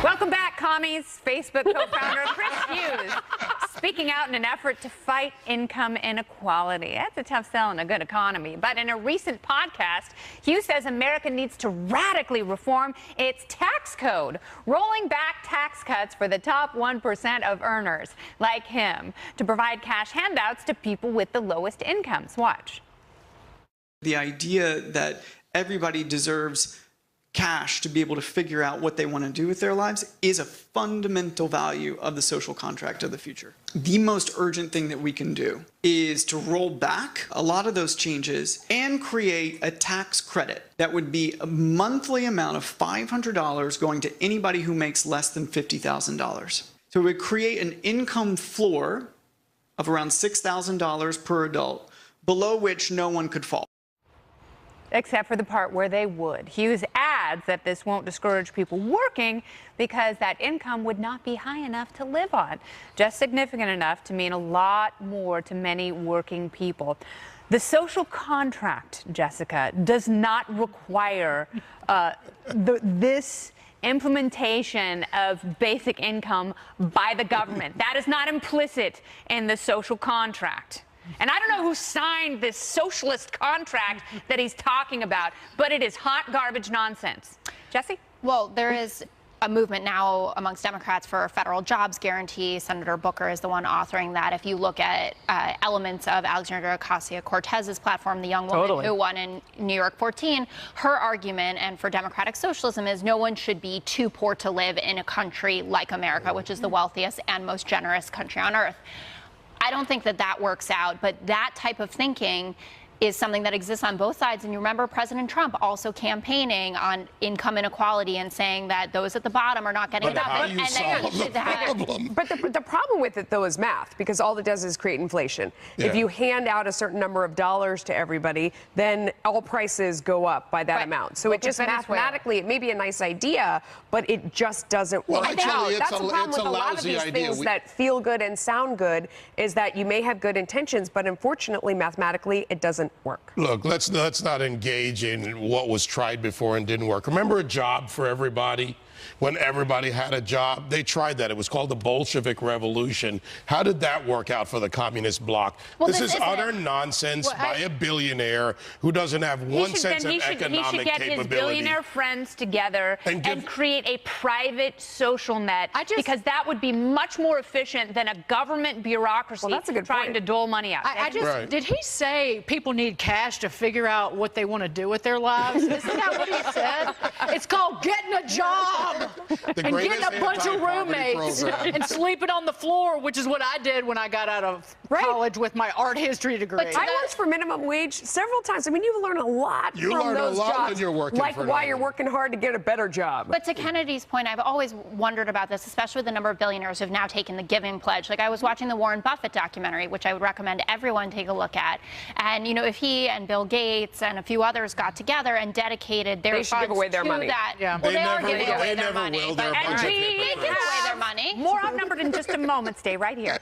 Welcome back, commies. Facebook co-founder Chris Hughes speaking out in an effort to fight income inequality. That's a tough sell in a good economy. But in a recent podcast, Hughes says America needs to radically reform its tax code, rolling back tax cuts for the top 1% of earners, like him, to provide cash handouts to people with the lowest incomes. Watch. The idea that everybody deserves cash to be able to figure out what they want to do with their lives is a fundamental value of the social contract of the future. The most urgent thing that we can do is to roll back a lot of those changes and create a tax credit that would be a monthly amount of $500 going to anybody who makes less than $50,000. So it would create an income floor of around $6,000 per adult, below which no one could fall. Except for the part where they would. Hughes adds that this won't discourage people working because that income would not be high enough to live on, just significant enough to mean a lot more to many working people. The contract, Jessica, does not require this implementation of basic income by the government. That is not implicit in the social contract. And I don't know who signed this socialist contract that he's talking about, but it is hot garbage nonsense. Jesse? Well, there is a movement now amongst Democrats for a federal jobs guarantee. Senator Booker is the one authoring that. If you look at elements of Alexandria Ocasio-Cortez's platform, the young woman who won in New York 14, her argument and for democratic socialism is no one should be too poor to live in a country like America, which is the wealthiest and most generous country on earth. I don't think that that works out, but that type of thinking is something that exists on both sides. And you remember President Trump also campaigning on income inequality and saying that those at the bottom are not getting enough. But the problem with it, though, is math, because all it does is create inflation. Yeah. If you hand out a certain number of dollars to everybody, then all prices go up by that amount. So it just mathematically, it may be a nice idea, but it just doesn't work out. That's the problem with a lot of these things that feel good and sound good, is that you may have good intentions, but unfortunately, mathematically, it doesn't work. Look, let's not engage in what was tried before and didn't work. Remember a job for everybody? When everybody had a job, they tried that. It was called the Bolshevik Revolution. How did that work out for the communist bloc? Well, this is utter nonsense by a billionaire who doesn't have one sense of economic capability. He should get his billionaire friends together and create a private social net, because that would be much more efficient than a government bureaucracy trying to dole money out. Did he say people need cash to figure out what they want to do with their lives? Isn't that what he said? It's called getting a job. And getting a bunch of roommates and sleeping on the floor, which is what I did when I got out of college with my art history degree. But I worked for minimum wage several times. I mean, you learn a lot from those jobs. When you're working like why you're working hard to get a better job. But to Kennedy's point, I've always wondered about this, especially with the number of billionaires who have now taken the giving pledge. Like, I was watching the Warren Buffett documentary, which I would recommend everyone take a look at. And, you know, if he and Bill Gates and a few others got together and dedicated their funds give away their to money. that, Yeah. well, they are giving away their money. They're a bunch of hypocrites. They give away their money. More outnumbered in just a moment. Stay right here.